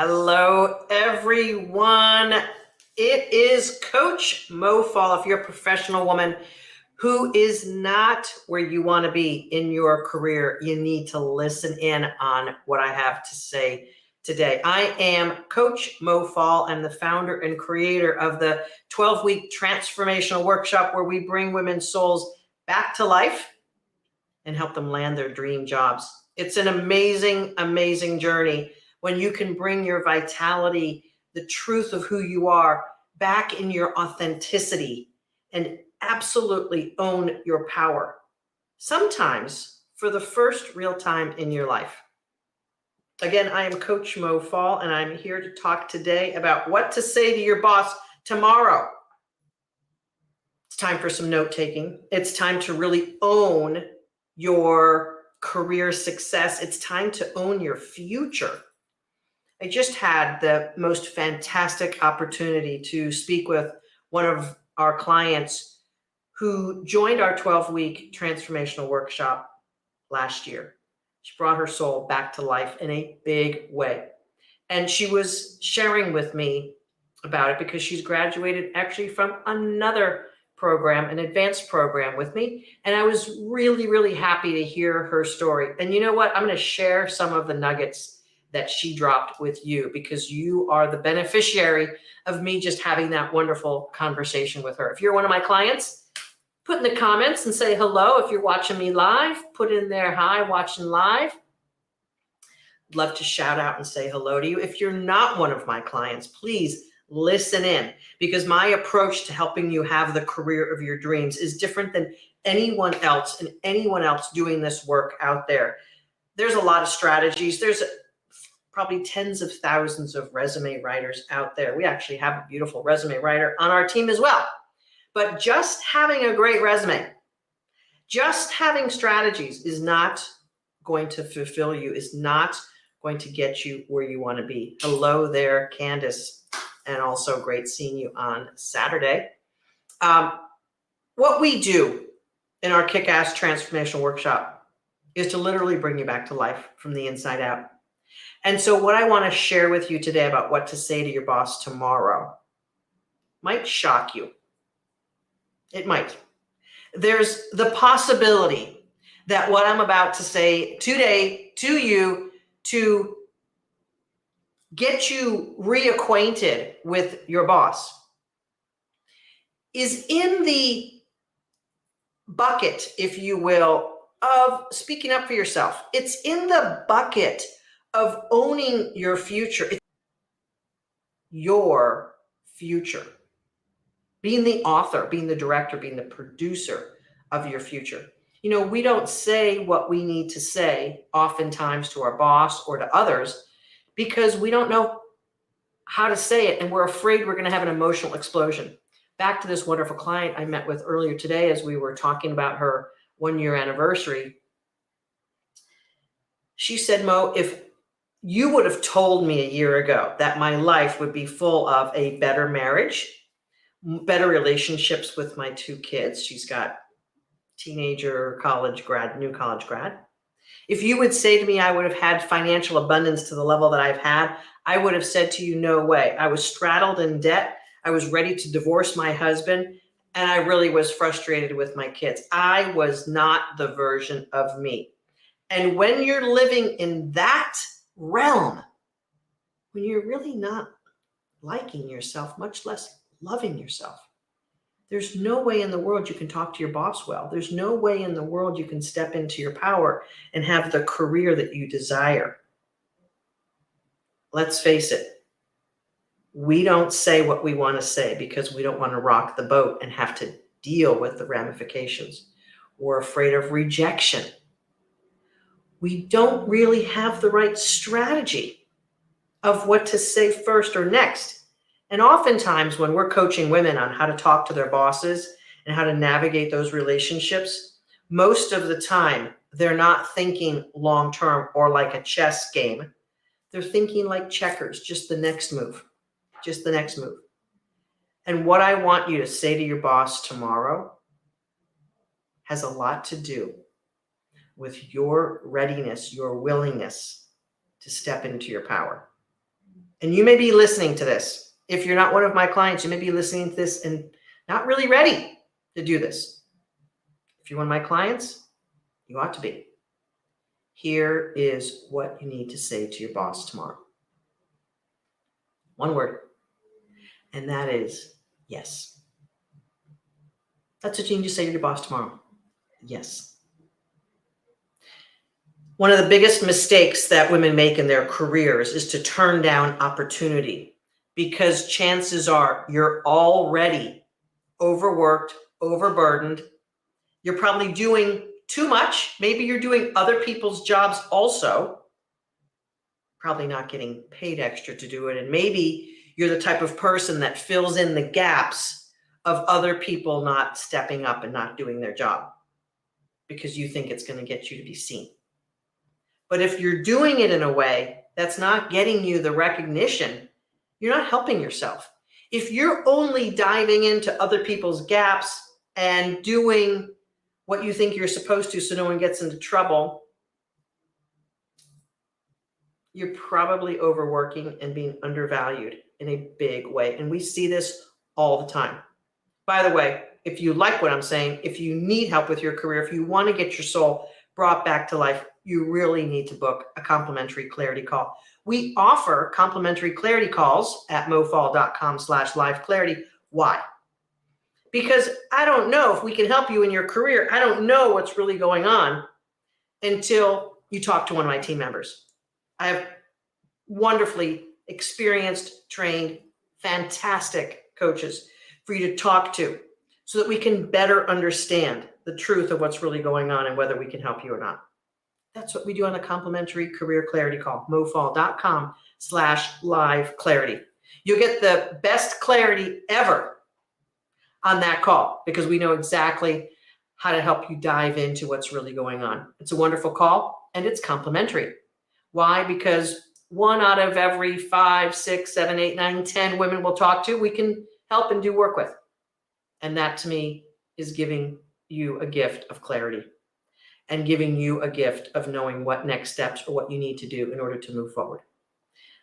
Hello, everyone. It is Coach Mo Fall. If you're a professional woman who is not where you want to be in your career, you need to listen in on what I have to say today. I am Coach Mo Fall. I'm the founder and creator of the 12-week transformational workshop where we bring women's souls back to life and help them land their dream jobs. It's an amazing, amazing journey when you can bring your vitality, the truth of who you are, back in your authenticity and absolutely own your power. Sometimes for the first real time in your life. Again, I am Coach Mo Fall, and I'm here to talk today about what to say to your boss tomorrow. It's time for some note taking. It's time to really own your career success. It's time to own your future. I just had the most fantastic opportunity to speak with one of our clients who joined our 12-week transformational workshop last year. She brought her soul back to life in a big way. And she was sharing with me about it because she's graduated actually from another program, an advanced program with me. And I was really, really happy to hear her story. And you know what? I'm going to share some of the nuggets that she dropped with you because you are the beneficiary of me just having that wonderful conversation with her. If you're one of my clients, put in the comments and say hello. If you're watching me live, put in there, hi, watching live. I'd love to shout out and say hello to you. If you're not one of my clients, please listen in, because my approach to helping you have the career of your dreams is different than anyone else and anyone else doing this work out there. There's a lot of strategies. There's probably tens of thousands of resume writers out there. We actually have a beautiful resume writer on our team as well. But just having a great resume, just having strategies is not going to fulfill you, is not going to get you where you want to be. Hello there, Candace, and also great seeing you on Saturday. What we do in our KickAss transformational workshop is to literally bring you back to life from the inside out. And so what I want to share with you today about what to say to your boss tomorrow might shock you. It might. There's the possibility that what I'm about to say today to you to get you reacquainted with your boss is in the bucket, if you will, of speaking up for yourself. It's in the bucket of owning your future. It's your future. Being the author, being the director, being the producer of your future. You know, we don't say what we need to say oftentimes to our boss or to others because we don't know how to say it, and we're afraid we're going to have an emotional explosion. Back to this wonderful client I met with earlier today as we were talking about her 1-year anniversary. She said, Mo, if you would have told me a year ago that my life would be full of a better marriage, better relationships with my 2 kids. She's got teenager, college grad, new college grad. If you would say to me, I would have had financial abundance to the level that I've had, I would have said to you, no way. I was straddled in debt. I was ready to divorce my husband. And I really was frustrated with my kids. I was not the version of me. And when you're living in that realm, when you're really not liking yourself, much less loving yourself, there's no way in the world you can talk to your boss well. There's no way in the world you can step into your power and have the career that you desire. Let's face it. We don't say what we want to say because we don't want to rock the boat and have to deal with the ramifications. We're afraid of rejection. We don't really have the right strategy of what to say first or next. And oftentimes when we're coaching women on how to talk to their bosses and how to navigate those relationships, most of the time they're not thinking long-term or like a chess game. They're thinking like checkers, just the next move, just the next move. And what I want you to say to your boss tomorrow has a lot to do with your readiness, your willingness to step into your power. And you may be listening to this. If you're not one of my clients, you may be listening to this and not really ready to do this. If you're one of my clients, you ought to be. Here is what you need to say to your boss tomorrow. One word. And that is yes. That's what you need to say to your boss tomorrow. Yes. One of the biggest mistakes that women make in their careers is to turn down opportunity, because chances are you're already overworked, overburdened. You're probably doing too much. Maybe you're doing other people's jobs also, probably not getting paid extra to do it. And maybe you're the type of person that fills in the gaps of other people not stepping up and not doing their job because you think it's going to get you to be seen. But if you're doing it in a way that's not getting you the recognition, you're not helping yourself. If you're only diving into other people's gaps and doing what you think you're supposed to so no one gets into trouble, you're probably overworking and being undervalued in a big way. And we see this all the time. By the way, if you like what I'm saying, if you need help with your career, if you want to get your soul brought back to life, you really need to book a complimentary clarity call. We offer complimentary clarity calls at mofall.com/live clarity. Why? Because I don't know if we can help you in your career. I don't know what's really going on until you talk to one of my team members. I have wonderfully experienced, trained, fantastic coaches for you to talk to so that we can better understand the truth of what's really going on and whether we can help you or not. That's what we do on a complimentary career clarity call, mofall.com/live clarity. You'll get the best clarity ever on that call because we know exactly how to help you dive into what's really going on. It's a wonderful call and it's complimentary. Why? Because 1 out of every 5, 6, 7, 8, 9, 10 women we'll talk to, we can help and do work with. And that to me is giving you a gift of clarity and giving you a gift of knowing what next steps or what you need to do in order to move forward.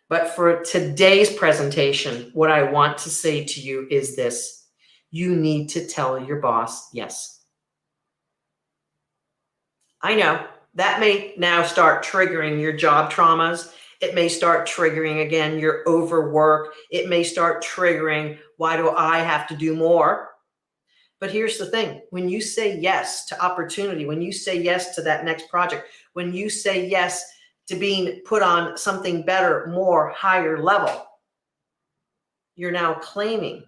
But for today's presentation, what I want to say to you is this: you need to tell your boss yes. I know that may now start triggering your job traumas. It may start triggering, again, your overwork. It may start triggering, why do I have to do more? But here's the thing. When you say yes to opportunity, when you say yes to that next project, when you say yes to being put on something better, more, higher level, you're now claiming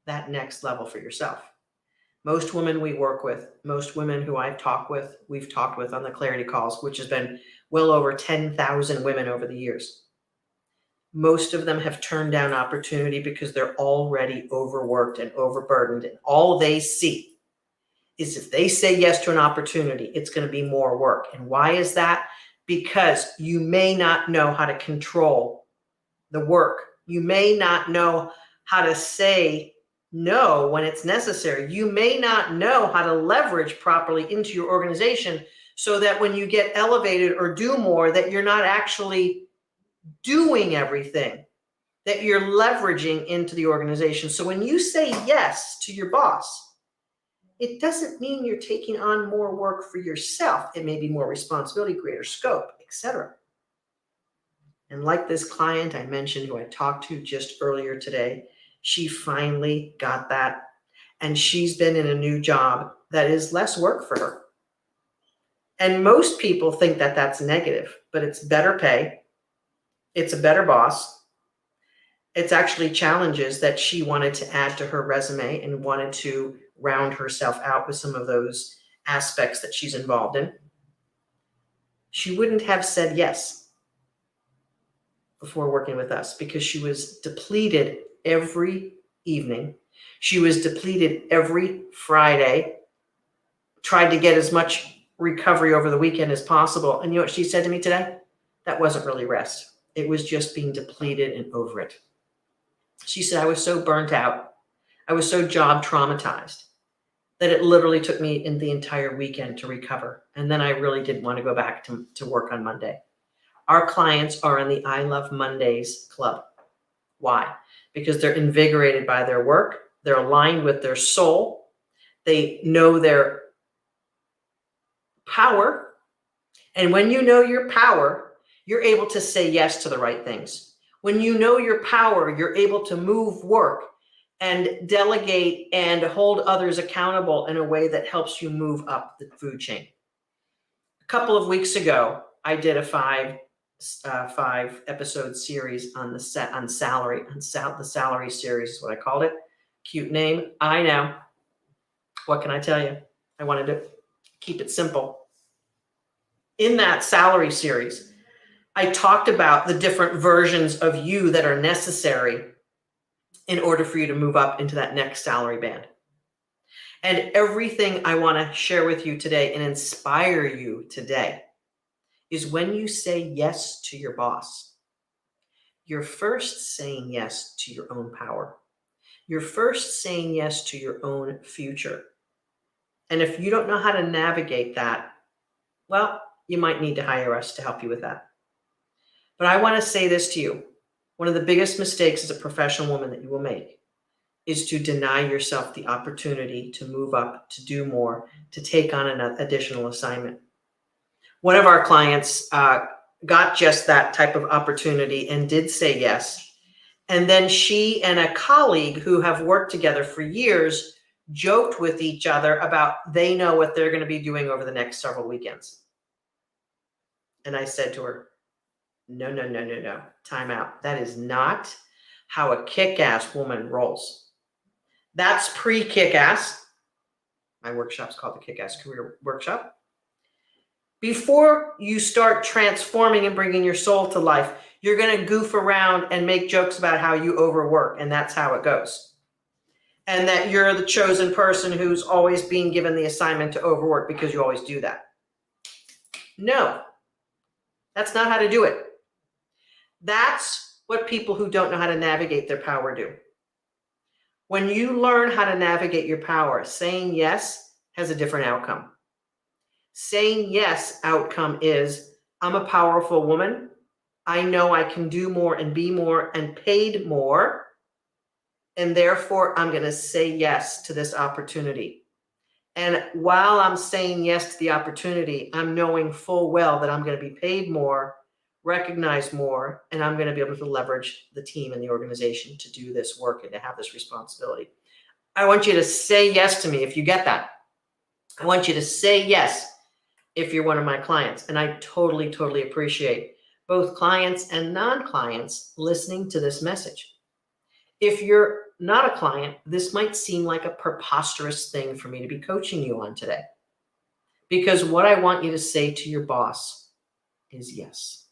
that next level for yourself. Most women we work with, most women who we've talked with on the clarity calls, which has been well over 10,000 women over the years. Most of them have turned down opportunity because they're already overworked and overburdened. And all they see is if they say yes to an opportunity, it's going to be more work. And why is that? Because you may not know how to control the work. You may not know how to say no when it's necessary. You may not know how to leverage properly into your organization so that when you get elevated or do more, that you're not actually doing everything that you're leveraging into the organization. So when you say yes to your boss, it doesn't mean you're taking on more work for yourself. It may be more responsibility, greater scope, etc. And like this client I mentioned who I talked to just earlier today, she finally got that. And she's been in a new job that is less work for her. And most people think that that's negative, but it's better pay. It's a better boss. It's actually challenges that she wanted to add to her resume and wanted to round herself out with some of those aspects that she's involved in. She wouldn't have said yes before working with us because she was depleted every evening. She was depleted every Friday, tried to get as much recovery over the weekend as possible. And you know what she said to me today? That wasn't really rest. It was just being depleted and over it. She said, I was so burnt out. I was so job traumatized that it literally took me in the entire weekend to recover. And then I really didn't want to go back to work on Monday. Our clients are in the I Love Mondays club. Why? Because they're invigorated by their work. They're aligned with their soul. They know their power. And when you know your power, you're able to say yes to the right things. When you know your power, you're able to move work and delegate and hold others accountable in a way that helps you move up the food chain. A couple of weeks ago, I did a five episode series on the salary series is what I called it. Cute name, I know. What can I tell you? I wanted to keep it simple. In that salary series, I talked about the different versions of you that are necessary in order for you to move up into that next salary band. And everything I want to share with you today and inspire you today is when you say yes to your boss, you're first saying yes to your own power. You're first saying yes to your own future. And if you don't know how to navigate that, well, you might need to hire us to help you with that. But I want to say this to you. One of the biggest mistakes as a professional woman that you will make is to deny yourself the opportunity to move up, to do more, to take on an additional assignment. One of our clients got just that type of opportunity and did say yes. And then she and a colleague who have worked together for years joked with each other about they know what they're going to be doing over the next several weekends. And I said to her, no, time out. That is not how a kick-ass woman rolls. That's pre-kick-ass. My workshop's called the Kick-Ass Career Workshop. Before you start transforming and bringing your soul to life, you're going to goof around and make jokes about how you overwork, and that's how it goes. And that you're the chosen person who's always being given the assignment to overwork because you always do that. No, that's not how to do it. That's what people who don't know how to navigate their power do. When you learn how to navigate your power, saying yes has a different outcome. Saying yes outcome is, I'm a powerful woman. I know I can do more and be more and paid more. And therefore, I'm going to say yes to this opportunity. And while I'm saying yes to the opportunity, I'm knowing full well that I'm going to be paid more, recognized more, and I'm going to be able to leverage the team and the organization to do this work and to have this responsibility. I want you to say yes to me if you get that. I want you to say yes if you're one of my clients. And I totally appreciate both clients and non-clients listening to this message. If you're not a client, this might seem like a preposterous thing for me to be coaching you on today. Because what I want you to say to your boss is yes.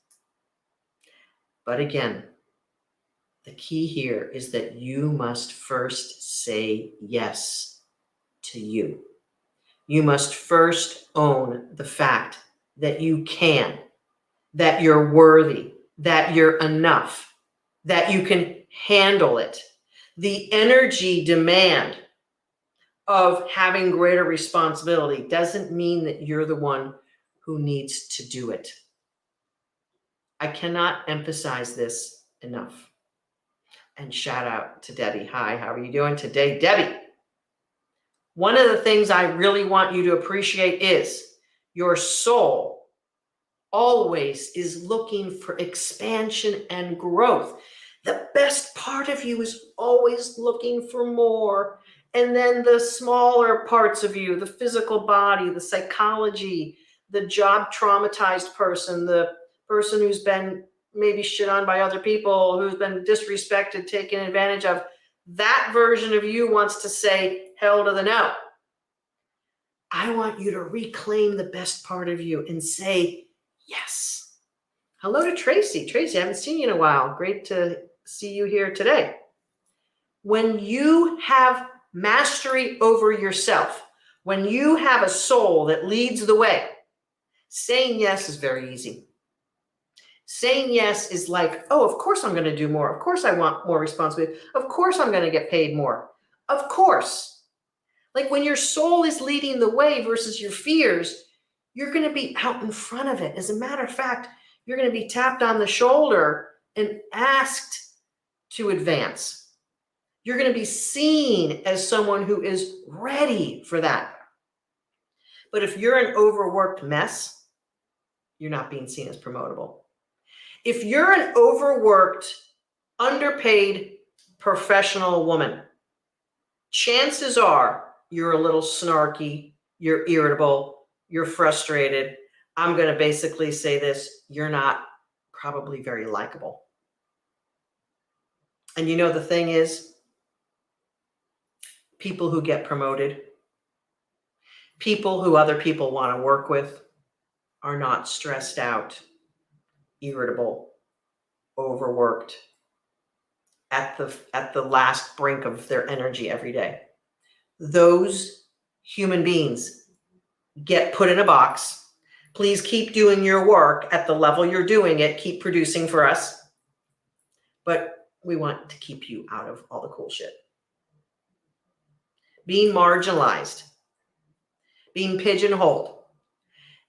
But again, the key here is that you must first say yes to you. You must first own the fact that you can, that you're worthy, that you're enough, that you can handle it. The energy demand of having greater responsibility doesn't mean that you're the one who needs to do it. I cannot emphasize this enough. And shout out to Debbie. Hi, how are you doing today, Debbie? One of the things I really want you to appreciate is your soul always is looking for expansion and growth. The best part of you is always looking for more. And then the smaller parts of you, the physical body, the psychology, the job traumatized person, the person who's been maybe shit on by other people, who's been disrespected, taken advantage of, that version of you wants to say, hell to the no. I want you to reclaim the best part of you and say yes. Hello to Tracy. Tracy, I haven't seen you in a while. Great to see you here today. When you have mastery over yourself, when you have a soul that leads the way, saying yes is very easy. Saying yes is like, oh, of course I'm going to do more. Of course I want more responsibility. Of course I'm going to get paid more. Of course. Like when your soul is leading the way versus your fears, you're going to be out in front of it. As a matter of fact, You're going to be tapped on the shoulder and asked to advance. You're going to be seen as someone who is ready for that. But if you're an overworked mess, you're not being seen as promotable. If you're an overworked, underpaid professional woman, chances are you're a little snarky, you're irritable, you're frustrated. I'm going to basically say this, you're not probably very likable. And you know, the thing is, people who get promoted, people who other people want to work with, are not stressed out, irritable, overworked, at the last brink of their energy every day. Those human beings get put in a box. Please keep doing your work at the level you're doing it. Keep producing for us. But we want to keep you out of all the cool shit. Being marginalized, being pigeonholed,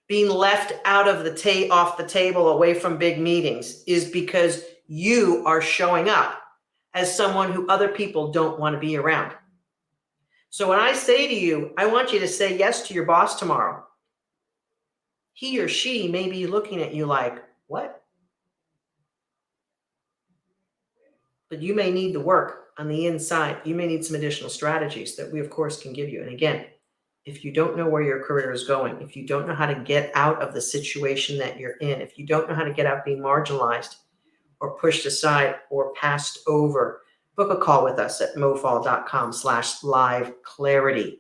being left out of off the table away from big meetings is because you are showing up as someone who other people don't want to be around. So when I say to you, I want you to say yes to your boss tomorrow, he or she may be looking at you like, what? But you may need the work on the inside. You may need some additional strategies that we, of course, can give you. And again, if you don't know where your career is going, if you don't know how to get out of the situation that you're in, if you don't know how to get out being marginalized or pushed aside or passed over, book a call with us at mofall.com/live-clarity.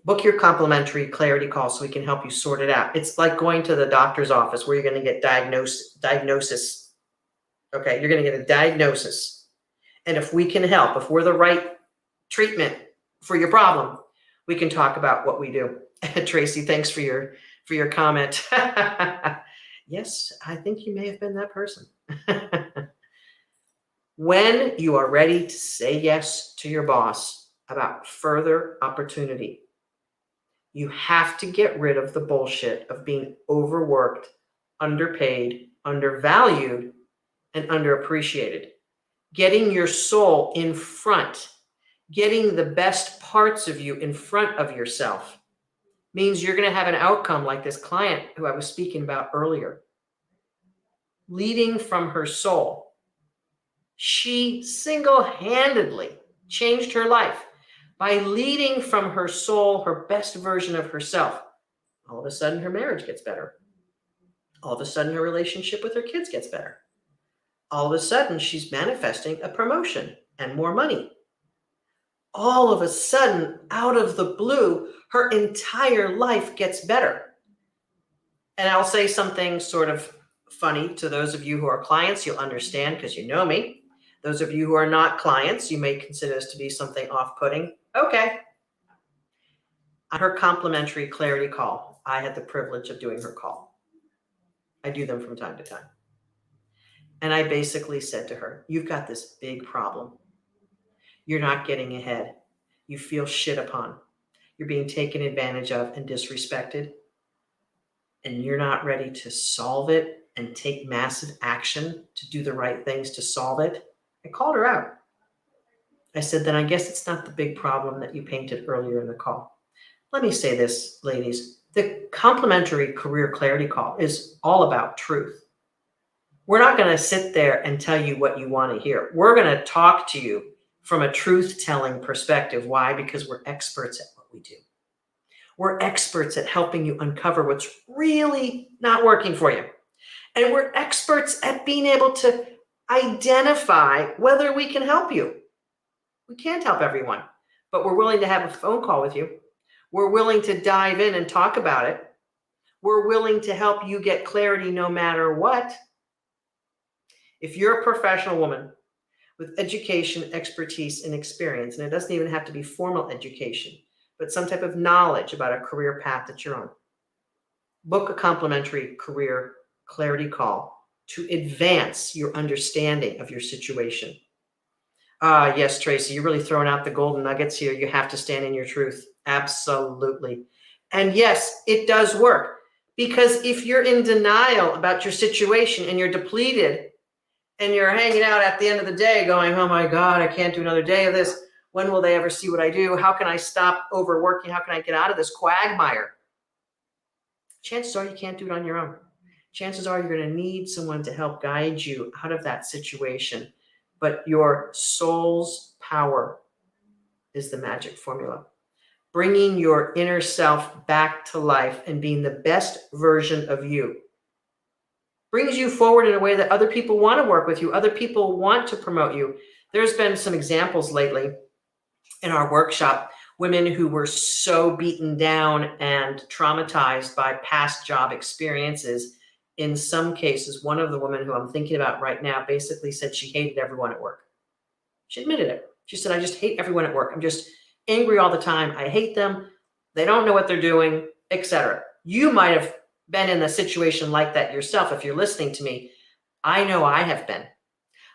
Book your complimentary clarity call so we can help you sort it out. It's like going to the doctor's office where you're going to get diagnosis. Okay, you're going to get a diagnosis. And if we can help, if we're the right treatment for your problem, we can talk about what we do. Tracy, thanks for your comment. Yes, I think you may have been that person. When you are ready to say yes to your boss about further opportunity, you have to get rid of the bullshit of being overworked, underpaid, undervalued, and underappreciated. Getting your soul in front, getting the best parts of you in front of yourself means you're going to have an outcome like this client who I was speaking about earlier. Leading from her soul. She single-handedly changed her life by leading from her soul, her best version of herself. All of a sudden, her marriage gets better. All of a sudden, her relationship with her kids gets better. All of a sudden, she's manifesting a promotion and more money. All of a sudden, out of the blue, her entire life gets better. And I'll say something sort of funny to those of you who are clients. You'll understand because you know me. Those of you who are not clients, you may consider this to be something off-putting. Okay. On her complimentary clarity call, I had the privilege of doing her call. I do them from time to time. And I basically said to her, you've got this big problem. You're not getting ahead. You feel shit upon. You're being taken advantage of and disrespected. And you're not ready to solve it and take massive action to do the right things to solve it. I called her out. I said, then I guess it's not the big problem that you painted earlier in the call. Let me say this, ladies. The complimentary career clarity call is all about truth. We're not going to sit there and tell you what you want to hear. We're going to talk to you from a truth-telling perspective. Why? Because we're experts at what we do. We're experts at helping you uncover what's really not working for you. And we're experts at being able to identify whether we can help you. We can't help everyone, but we're willing to have a phone call with you. We're willing to dive in and talk about it. We're willing to help you get clarity no matter what. If you're a professional woman with education, expertise, and experience, and it doesn't even have to be formal education, but some type of knowledge about a career path that you're on, book a complimentary career clarity call to advance your understanding of your situation. Yes, Tracy, you're really throwing out the golden nuggets here. You have to stand in your truth. Absolutely. And yes, it does work Because if you're in denial about your situation and you're depleted and you're hanging out at the end of the day going, oh my God, I can't do another day of this. When will they ever see what I do? How can I stop overworking? How can I get out of this quagmire? Chances are you can't do it on your own. Chances are you're going to need someone to help guide you out of that situation. But your soul's power is the magic formula. Bringing your inner self back to life and being the best version of you brings you forward in a way that other people want to work with you. Other people want to promote you. There's been some examples lately in our workshop, women who were so beaten down and traumatized by past job experiences. In some cases, one of the women who I'm thinking about right now basically said she hated everyone at work. She admitted it. She said, I just hate everyone at work. I'm just angry all the time. I hate them. They don't know what they're doing, etc. You might have been in a situation like that yourself. If you're listening to me, I know I have been.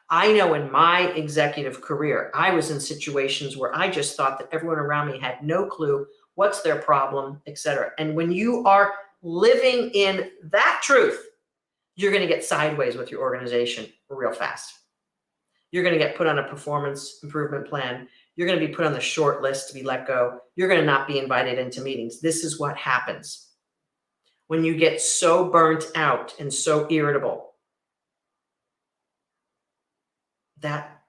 I know in my executive career, I was in situations where I just thought that everyone around me had no clue what's their problem, etc. And when you are living in that truth, you're going to get sideways with your organization real fast. You're going to get put on a performance improvement plan. You're going to be put on the short list to be let go. You're going to not be invited into meetings. This is what happens when you get so burnt out and so irritable. That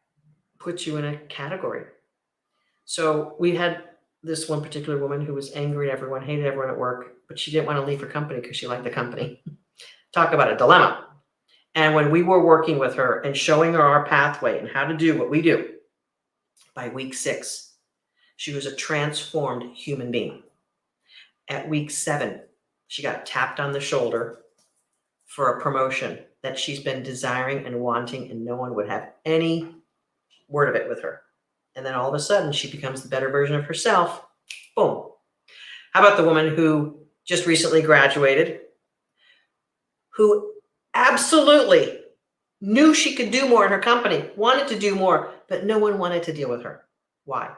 puts you in a category. So we had this one particular woman who was angry at everyone, hated everyone at work, but she didn't want to leave her company because she liked the company. Talk about a dilemma. And when we were working with her and showing her our pathway and how to do what we do, by week 6, she was a transformed human being. At week 7, she got tapped on the shoulder for a promotion that she's been desiring and wanting, and no one would have any word of it with her. And then all of a sudden, she becomes the better version of herself. Boom. How about the woman who just recently graduated, who absolutely knew she could do more in her company, wanted to do more, but no one wanted to deal with her. Why?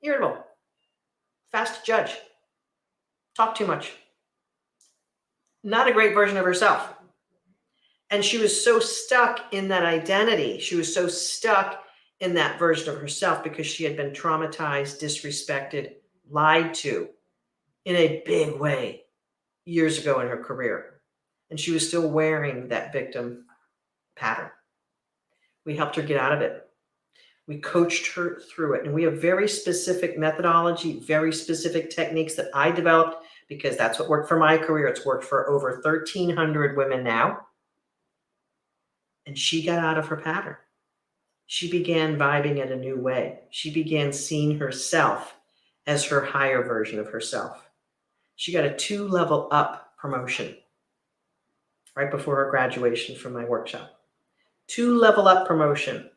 Irritable, fast to judge, talk too much, not a great version of herself. And she was so stuck in that identity. She was so stuck in that version of herself because she had been traumatized, disrespected, lied to in a big way years ago in her career. And she was still wearing that victim pattern. We helped her get out of it. We coached her through it. And we have very specific methodology, very specific techniques that I developed because that's what worked for my career. It's worked for over 1,300 women now. And she got out of her pattern. She began vibing in a new way. She began seeing herself as her higher version of herself. She got a 2-level up promotion right before her graduation from my workshop. 2-level up promotion,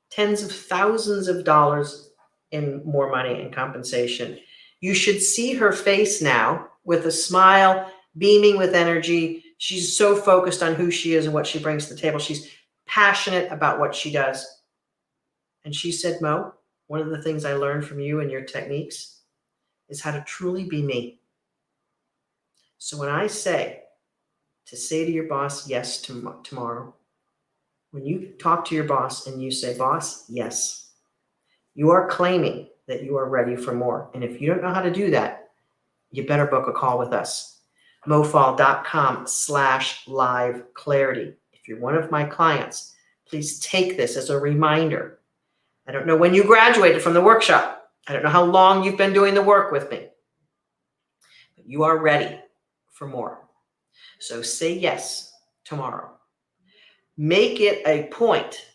tens of thousands of dollars in more money and compensation. You should see her face now with a smile, beaming with energy. She's so focused on who she is and what she brings to the table. She's passionate about what she does. And she said, Mo, one of the things I learned from you and your techniques is how to truly be me. So when I say to your boss yes tomorrow, when you talk to your boss and you say, boss, yes, you are claiming that you are ready for more. And if you don't know how to do that, you better book a call with us. mofall.com/live clarity. If you're one of my clients, please take this as a reminder. I don't know when you graduated from the workshop. I don't know how long you've been doing the work with me. But you are ready for more. So say yes tomorrow. Make it a point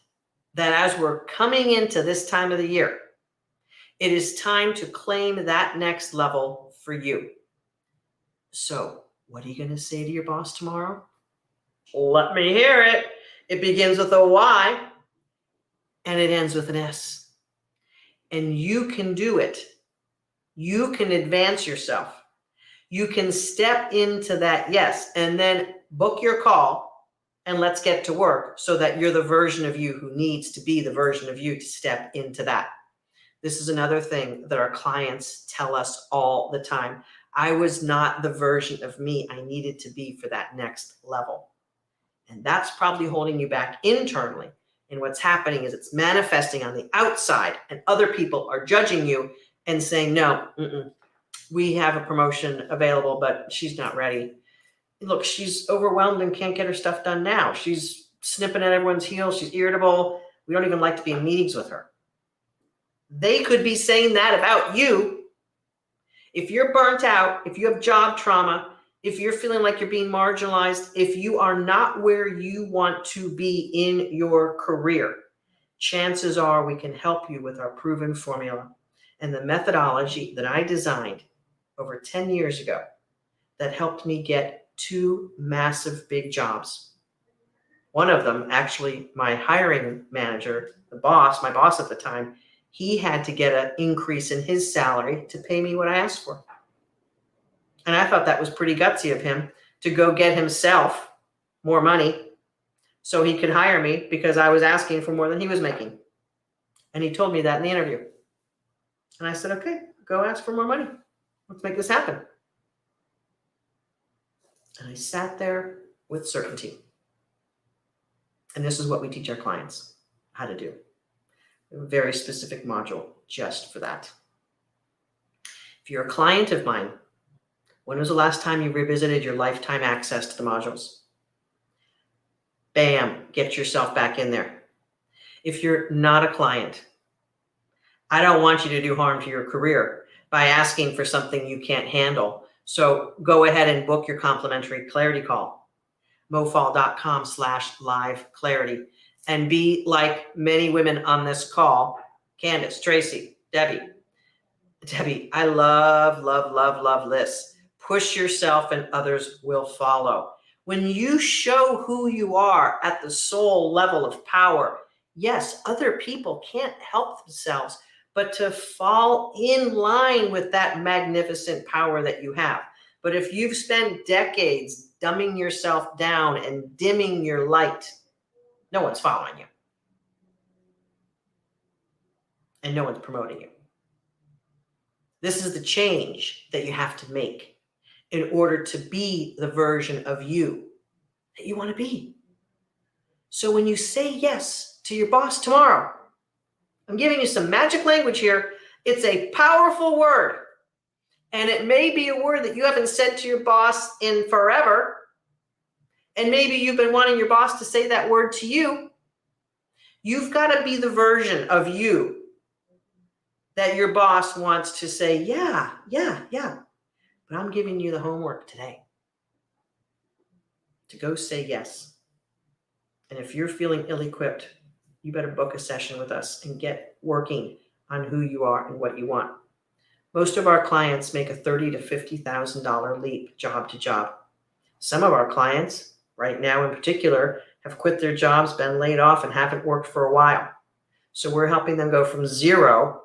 that as we're coming into this time of the year, it is time to claim that next level for you. So what are you going to say to your boss tomorrow? Let me hear it. It begins with a Y and it ends with an S. And you can do it. You can advance yourself. You can step into that yes, and then book your call and let's get to work so that you're the version of you who needs to be the version of you to step into that. This is another thing that our clients tell us all the time. I was not the version of me I needed to be for that next level. And that's probably holding you back internally. And what's happening is it's manifesting on the outside, and other people are judging you and saying, no, we have a promotion available, but she's not ready. Look, she's overwhelmed and can't get her stuff done now. She's snipping at everyone's heels. She's irritable. We don't even like to be in meetings with her. They could be saying that about you. If you're burnt out, if you have job trauma, if you're feeling like you're being marginalized, if you are not where you want to be in your career, chances are we can help you with our proven formula and the methodology that I designed over 10 years ago that helped me get 2 massive big jobs. One of them, actually, my hiring manager, my boss at the time, he had to get an increase in his salary to pay me what I asked for. And I thought that was pretty gutsy of him to go get himself more money so he could hire me because I was asking for more than he was making. And he told me that in the interview. And I said, okay, go ask for more money. Let's make this happen. And I sat there with certainty. And this is what we teach our clients how to do. A very specific module just for that. If you're a client of mine, when was the last time you revisited your lifetime access to the modules? Bam, get yourself back in there. If you're not a client, I don't want you to do harm to your career by asking for something you can't handle. So go ahead and book your complimentary clarity call, mofall.com/live clarity, and be like many women on this call, Candace, Tracy, Debbie, I love lists. Push yourself and others will follow. When you show who you are at the soul level of power, yes, other people can't help themselves but to fall in line with that magnificent power that you have. But if you've spent decades dumbing yourself down and dimming your light, no one's following you. And no one's promoting you. This is the change that you have to make in order to be the version of you that you want to be. So when you say yes to your boss tomorrow, I'm giving you some magic language here. It's a powerful word. And it may be a word that you haven't said to your boss in forever. And maybe you've been wanting your boss to say that word to you. You've got to be the version of you that your boss wants to say, yeah. But I'm giving you the homework today to go say yes. And if you're feeling ill-equipped, you better book a session with us and get working on who you are and what you want. Most of our clients make a $30,000 to $50,000 leap job to job. Some of our clients, right now in particular, have quit their jobs, been laid off, and haven't worked for a while. So we're helping them go from 0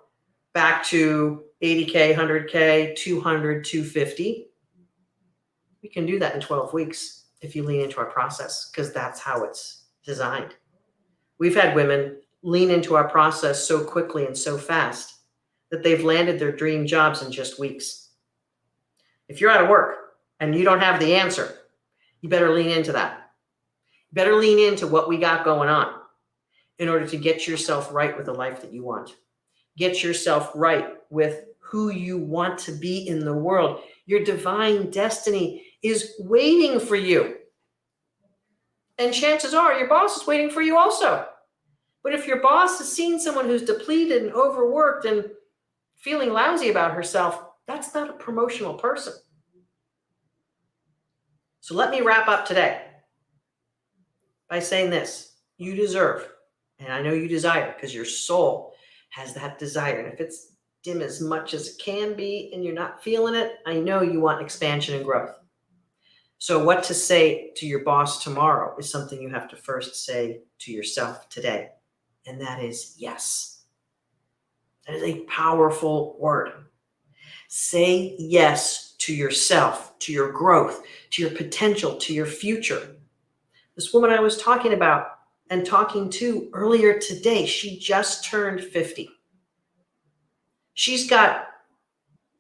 back to 80K, 100K, 200, 250. We can do that in 12 weeks if you lean into our process, because that's how it's designed. We've had women lean into our process so quickly and so fast that they've landed their dream jobs in just weeks. If you're out of work and you don't have the answer, you better lean into that. You better lean into what we got going on in order to get yourself right with the life that you want. Get yourself right with who you want to be in the world. Your divine destiny is waiting for you. And chances are your boss is waiting for you also. But if your boss has seen someone who's depleted and overworked and feeling lousy about herself, that's not a promotional person. So let me wrap up today by saying this. You deserve, and I know you desire, because your soul has that desire. And if it's dim as much as it can be and you're not feeling it, I know you want expansion and growth. So what to say to your boss tomorrow is something you have to first say to yourself today. And that is yes. That is a powerful word. Say yes to yourself, to your growth, to your potential, to your future. This woman I was talking about and talking to earlier today, she just turned 50. She's got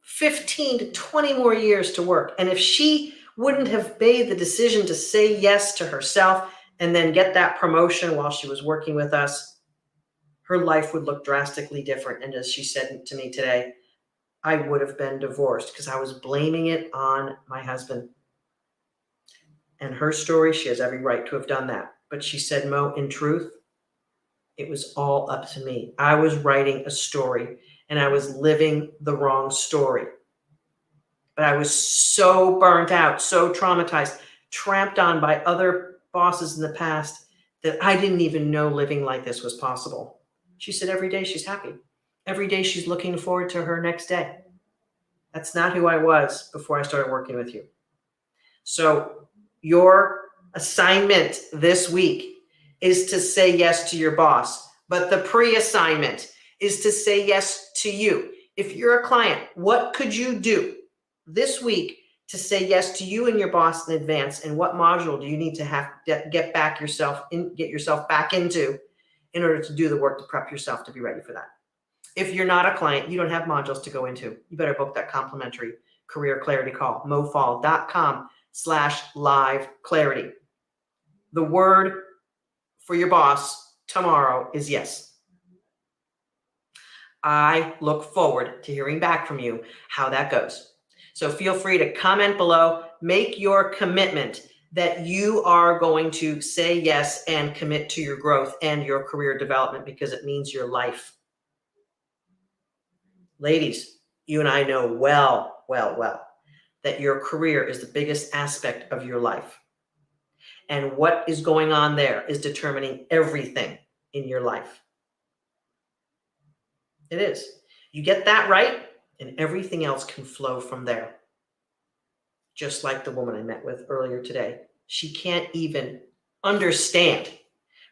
15 to 20 more years to work. And if she wouldn't have made the decision to say yes to herself and then get that promotion while she was working with us, her life would look drastically different. And as she said to me today, I would have been divorced because I was blaming it on my husband. And her story, she has every right to have done that. But she said, Mo, in truth, it was all up to me. I was writing a story and I was living the wrong story. But I was so burnt out, so traumatized, tramped on by other bosses in the past that I didn't even know living like this was possible. She said every day she's happy. Every day she's looking forward to her next day. That's not who I was before I started working with you. So your assignment this week is to say yes to your boss, but the pre-assignment is to say yes to you. If you're a client, what could you do this week to say yes to you and your boss in advance? And what module do you need to have to get yourself back into in order to do the work to prep yourself to be ready for that? If you're not a client, you don't have modules to go into, you better book that complimentary career clarity call, mofall.com/live clarity. The word for your boss tomorrow is yes. I look forward to hearing back from you how that goes. So feel free to comment below, make your commitment that you are going to say yes and commit to your growth and your career development because it means your life. Ladies, you and I know well that your career is the biggest aspect of your life. And what is going on there is determining everything in your life. It is. You get that right, and everything else can flow from there. Just like the woman I met with earlier today. She can't even understand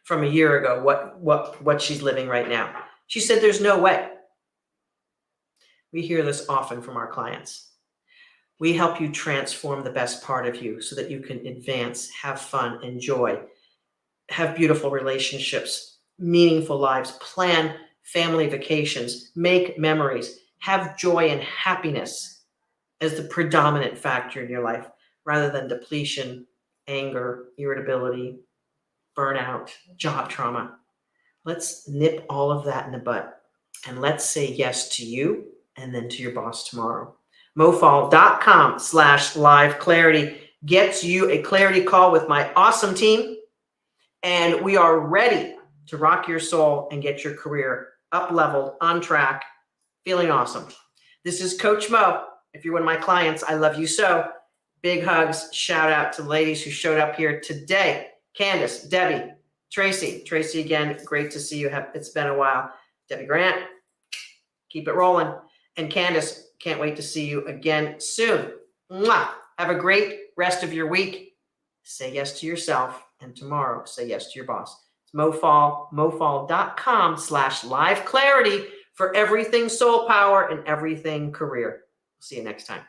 from a year ago what she's living right now. She said there's no way. We hear this often from our clients. We help you transform the best part of you so that you can advance, have fun, enjoy, have beautiful relationships, meaningful lives, plan family vacations, make memories, have joy and happiness as the predominant factor in your life rather than depletion, anger, irritability, burnout, job trauma. Let's nip all of that in the bud and let's say yes to you and then to your boss tomorrow. mofall.com/live clarity gets you a clarity call with my awesome team. And we are ready to rock your soul and get your career up leveled, on track, feeling awesome. This is Coach Mo. If you're one of my clients, I love you so. Big hugs. Shout out to the ladies who showed up here today. Candace, Debbie, Tracy. Tracy, again, great to see you. It's been a while. Debbie Grant, keep it rolling. And Candace, can't wait to see you again soon. Mwah! Have a great rest of your week. Say yes to yourself. And tomorrow, say yes to your boss. It's mofall.com/live clarity for everything soul power and everything career. See you next time.